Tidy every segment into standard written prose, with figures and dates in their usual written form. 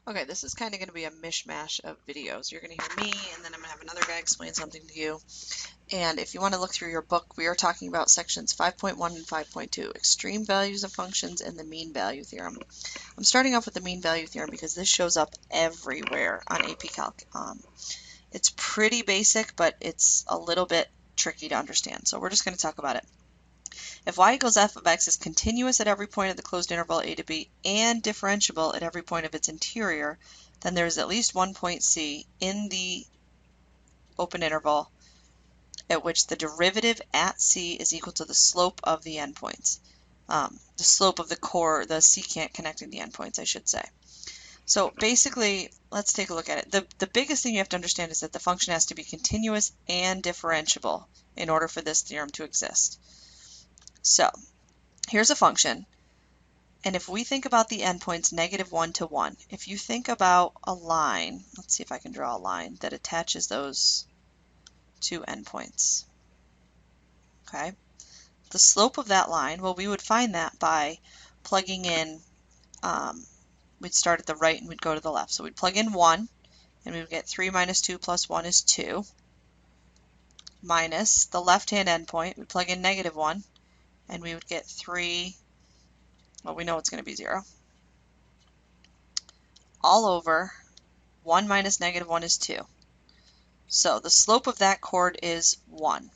Okay, this is kind of going to be a mishmash of videos. You're going to hear me, and then I'm going to have another guy explain something to you. And if you want to look through your book, we are talking about sections 5.1 and 5.2, extreme values of functions and the mean value theorem. I'm starting off with the mean value theorem because this shows up everywhere on AP Calc. It's pretty basic, but it's a little bit tricky to understand. So we're just going to talk about it. If y equals f of x is continuous at every point of the closed interval a to b and differentiable at every point of its interior, then there is at least one point c in the open interval at which the derivative at c is equal to the slope of the endpoints. The slope of the secant connecting the endpoints, I should say. So basically, let's take a look at it. The biggest thing you have to understand is that the function has to be continuous and differentiable in order for this theorem to exist. So here's a function, and if we think about the endpoints -1 to 1, if you think about a line, let's see if I can draw a line that attaches those two endpoints. Okay, the slope of that line, well, we would find that by plugging in, we'd start at the right and we'd go to the left. So we'd plug in 1, and we would get 3 minus 2 plus 1 is 2, minus the left-hand endpoint, we'd plug in -1, and we would get 3, well, we know it's going to be 0, all over 1 minus -1 is 2. So the slope of that chord is 1.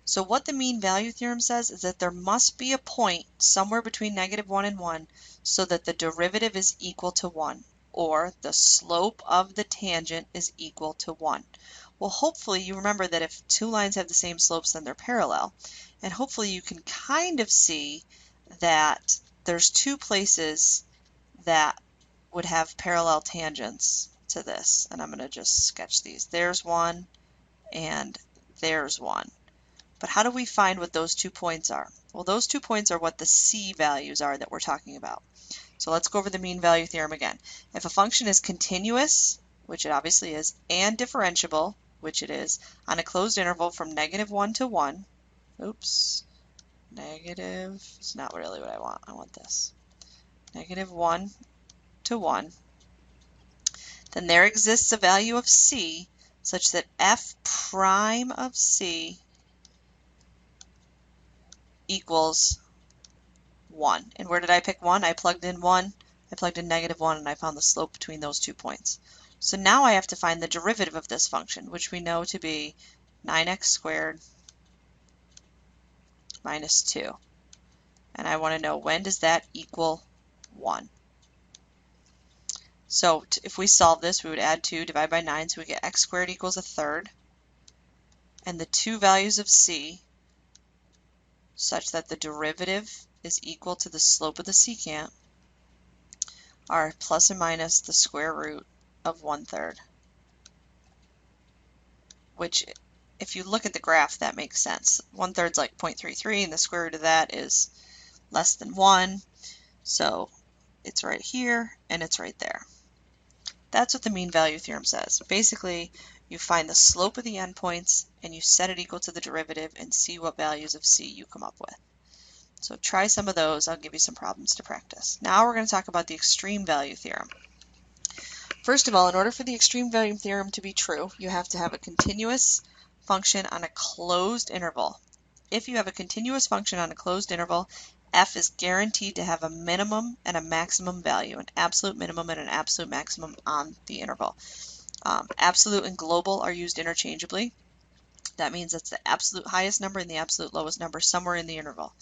So what the mean value theorem says is that there must be a point somewhere between -1 and 1 so that the derivative is equal to 1, or the slope of the tangent is equal to 1. Well, hopefully you remember that if two lines have the same slopes, then they're parallel. And hopefully you can kind of see that there's two places that would have parallel tangents to this. And I'm going to just sketch these. There's one and there's one. But how do we find what those 2 points are? Well, those 2 points are what the c values are that we're talking about. So let's go over the mean value theorem again. If a function is continuous, which it obviously is, and differentiable, which it is, on a closed interval from -1 to 1, oops, negative, it's not really what I want. I want this. -1 to 1, then there exists a value of c such that f prime of c equals 1. And where did I pick 1? I plugged in 1, I plugged in -1, and I found the slope between those 2 points. So now I have to find the derivative of this function, which we know to be 9x squared minus 2. And I want to know, when does that equal 1? So if we solve this, we would add 2, divide by 9, so we get x squared equals 1/3. And the two values of c such that the derivative is equal to the slope of the secant are plus and minus the square root of 1/3. Which, if you look at the graph, that makes sense. 1/3 is like 0.33, and the square root of that is less than 1. So it's right here, and it's right there. That's what the mean value theorem says. Basically, you find the slope of the endpoints, and you set it equal to the derivative and see what values of c you come up with. So try some of those. I'll give you some problems to practice. Now we're going to talk about the extreme value theorem. First of all, in order for the extreme value theorem to be true, you have to have a continuous function on a closed interval. If you have a continuous function on a closed interval, f is guaranteed to have a minimum and a maximum value, an absolute minimum and an absolute maximum on the interval. Absolute and global are used interchangeably. That means it's the absolute highest number and the absolute lowest number somewhere in the interval.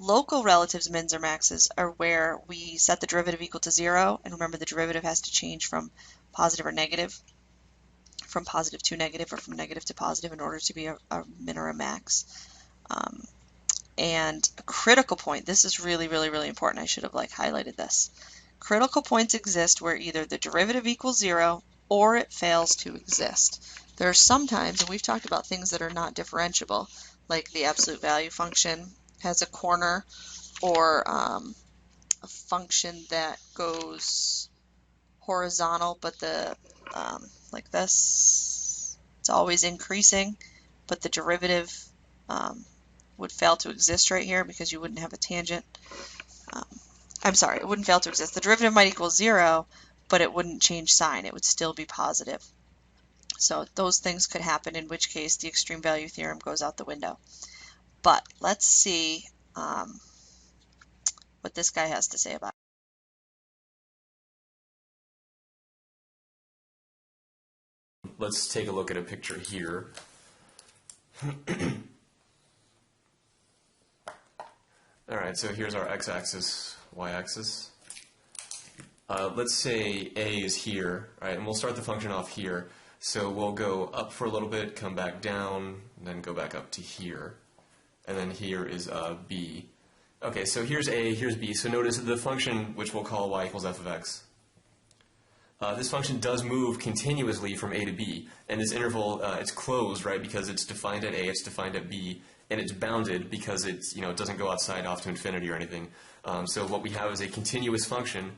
Local relatives, mins or maxes, are where we set the derivative equal to 0, and remember the derivative has to change from positive or negative, from positive to negative, or from negative to positive in order to be a min or a max. And a critical point, this is really, really, really important. I should have highlighted this. Critical points exist where either the derivative equals 0 or it fails to exist. There are sometimes, and we've talked about things that are not differentiable, like the absolute value function has a corner, or a function that goes horizontal, but like this, it's always increasing, but the derivative would fail to exist right here because you wouldn't have a tangent. I'm sorry, it wouldn't fail to exist. The derivative might equal 0, but it wouldn't change sign. It would still be positive. So those things could happen, in which case the extreme value theorem goes out the window. But let's see what this guy has to say about it. Let's take a look at a picture here. Alright, so here's our x-axis, y-axis. Let's say a is here, right, and we'll start the function off here. So we'll go up for a little bit, come back down, and then go back up to here. And then here is b. Okay, so here's a, here's b. So notice the function, which we'll call y equals f of x. This function does move continuously from a to b, and this interval, it's closed, right, because it's defined at a, it's defined at b, and it's bounded because it's, it doesn't go outside off to infinity or anything. So what we have is a continuous function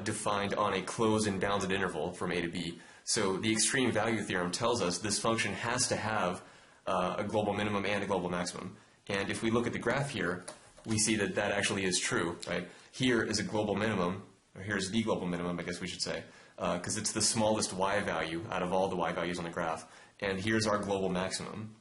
defined on a closed and bounded interval from a to b. So the extreme value theorem tells us this function has to have a global minimum and a global maximum. And if we look at the graph here, we see that that actually is true, right? Here is a global minimum, or here's the global minimum, I guess we should say, because it's the smallest y value out of all the y values on the graph. And here's our global maximum.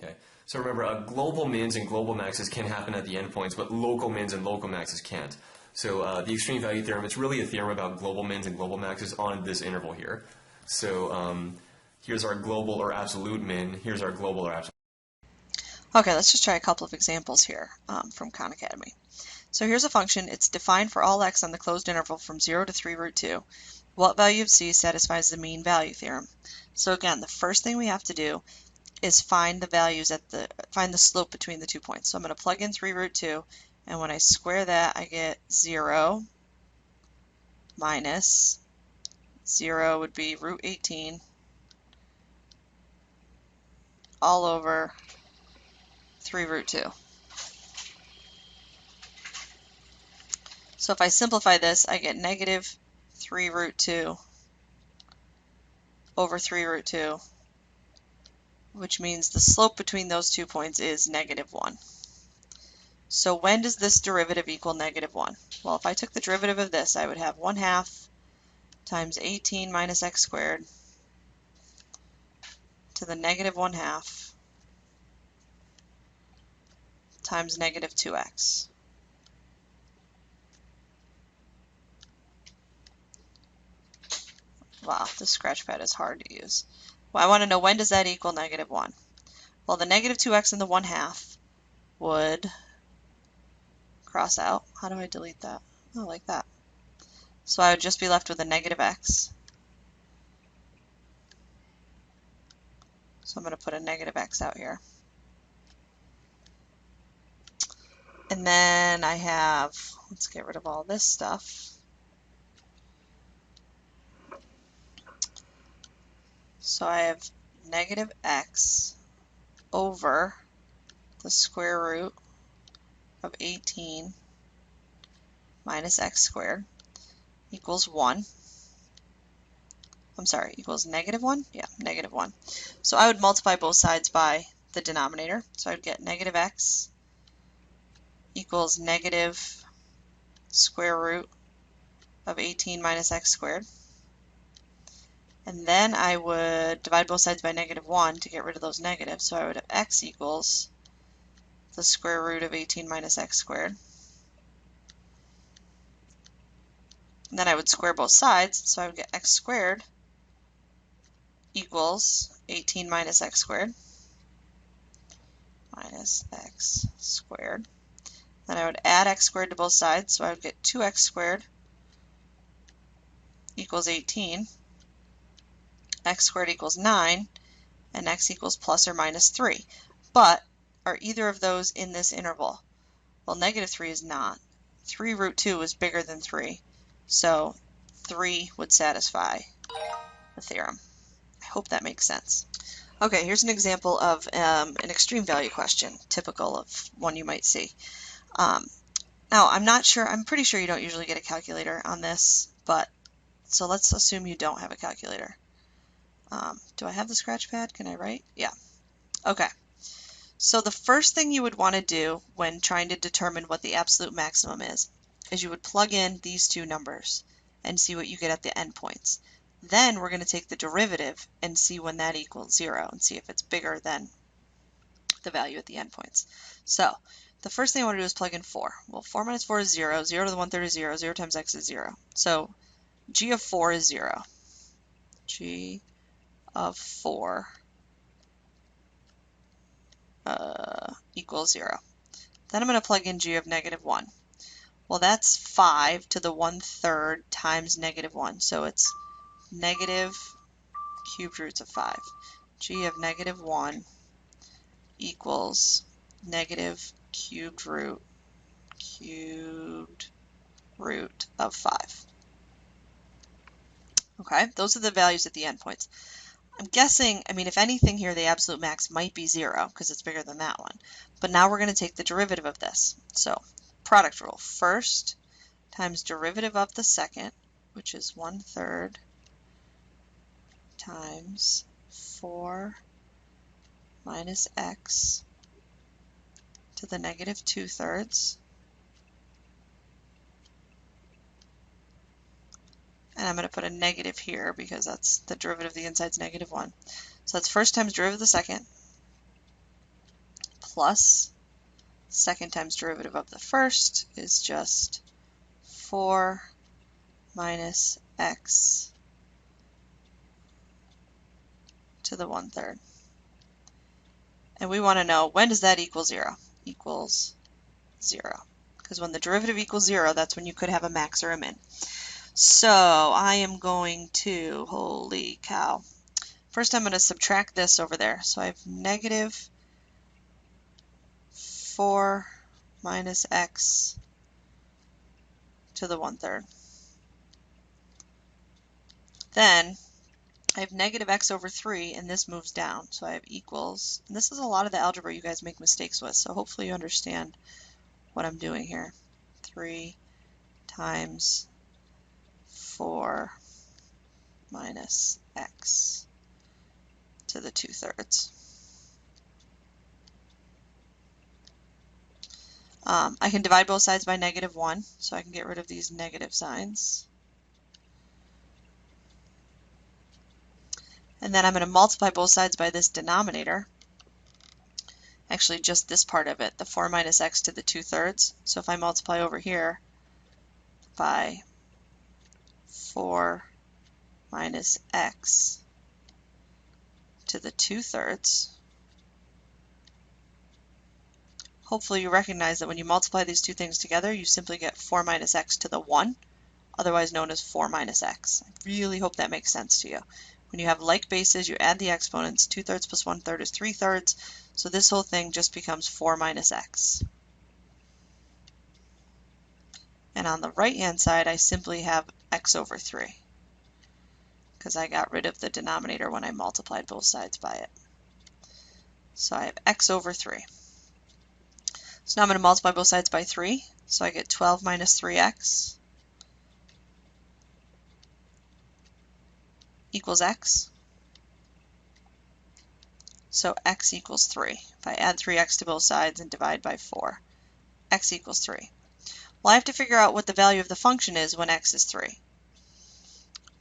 Okay. So remember, global mins and global maxes can happen at the endpoints, but local mins and local maxes can't. So the extreme value theorem, it's really a theorem about global mins and global maxes on this interval here. So here's our global or absolute min, here's our global or absolute. Okay, let's just try a couple of examples here from Khan Academy. So here's a function. It's defined for all x on the closed interval from 0 to 3 root 2. What value of c satisfies the mean value theorem? So again, the first thing we have to do is find the values find the slope between the 2 points. So I'm going to plug in 3 root 2, and when I square that, I get 0 minus 0 would be root 18 all over 3 root 2. So if I simplify this, I get negative 3 root 2 over 3 root 2, which means the slope between those 2 points is negative 1. So when does this derivative equal negative 1? Well, if I took the derivative of this, I would have 1/2 times 18 minus x squared to the negative 1/2 times negative 2x. Wow, this scratch pad is hard to use. Well, I want to know, when does that equal negative 1? Well, the negative 2x and the 1/2 would cross out. How do I delete that? Oh, like that. So I would just be left with a negative x. So I'm going to put a negative x out here. And then I have, let's get rid of all this stuff. So I have negative x over the square root of 18 minus x squared equals 1. I'm sorry, equals negative 1? Yeah, negative 1. So I would multiply both sides by the denominator. So I would get negative x equals negative square root of 18 minus x squared. And then I would divide both sides by negative 1 to get rid of those negatives. So I would have x equals the square root of 18 minus x squared. And then I would square both sides, so I would get x squared equals 18 minus x squared minus x squared. Then I would add x squared to both sides, so I would get 2x squared equals 18. X squared equals 9, and x equals plus or minus 3. But are either of those in this interval? Well, negative 3 is not. 3 root 2 is bigger than 3, so 3 would satisfy the theorem. I hope that makes sense. Okay, here's an example of an extreme value question, typical of one you might see. Now, I'm pretty sure you don't usually get a calculator on this, but so let's assume you don't have a calculator. Do I have the scratch pad? Can I write? Yeah. Okay. So the first thing you would want to do when trying to determine what the absolute maximum is you would plug in these two numbers. and see what you get at the endpoints. Then we're going to take the derivative and see when that equals 0 and see if it's bigger than the value at the endpoints. So the first thing I want to do is plug in 4. Well, 4 minus 4 is 0. 0 to the 1/3 is 0. 0 times x is 0. So g of 4 is 0. G of 4 equals 0. Then I'm going to plug in g of -1. Well, that's 5 to the 1/3 times -1. So it's negative cubed roots of 5. G of -1 equals negative cubed root of 5. Okay, those are the values at the endpoints. I'm guessing, I mean, if anything here, the absolute max might be 0 because it's bigger than that one. But now we're going to take the derivative of this. So product rule, first times derivative of the second, which is 1/3 times 4 minus x to the -2/3. And I'm going to put a negative here because that's the derivative of the inside's -1. So that's first times derivative of the second plus second times derivative of the first is just 4 minus x to the 1/3. And we want to know, when does that equal 0? Equals 0. Because when the derivative equals 0, that's when you could have a max or a min. So I am going to, holy cow, first I'm going to subtract this over there. So I have negative 4 minus x to the 1/3. Then I have negative x over 3, and this moves down. So I have equals, and this is a lot of the algebra you guys make mistakes with, so hopefully you understand what I'm doing here. 3 times 4 minus x to the 2/3. I can divide both sides by -1, so I can get rid of these negative signs. And then I'm going to multiply both sides by this denominator. Actually, just this part of it, the 4 minus x to the 2/3. So if I multiply over here by 4 minus x to the 2/3, hopefully you recognize that when you multiply these two things together, you simply get 4 minus x to the 1, otherwise known as 4 minus x. I really hope that makes sense to you. When you have like bases, you add the exponents. 2/3 plus 1/3 is 3/3. So this whole thing just becomes 4 minus x. And on the right-hand side, I simply have x over 3 because I got rid of the denominator when I multiplied both sides by it. So I have x over 3. So now I'm going to multiply both sides by 3. So I get 12 minus 3x equals x. So x equals 3. If I add 3x to both sides and divide by 4, x equals 3. Well, I have to figure out what the value of the function is when x is 3.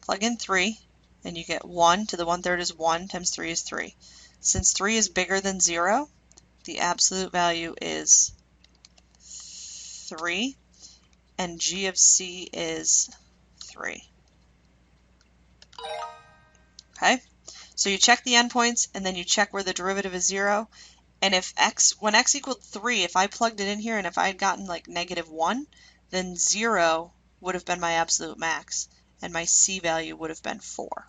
Plug in 3, and you get 1 to the 1/3 is 1 times 3 is 3. Since 3 is bigger than 0, the absolute value is 3, and g of c is 3. Okay, so you check the endpoints, and then you check where the derivative is 0. And if when x equaled 3, if I plugged it in here, and if I had gotten like -1, then 0 would have been my absolute max, and my c value would have been 4.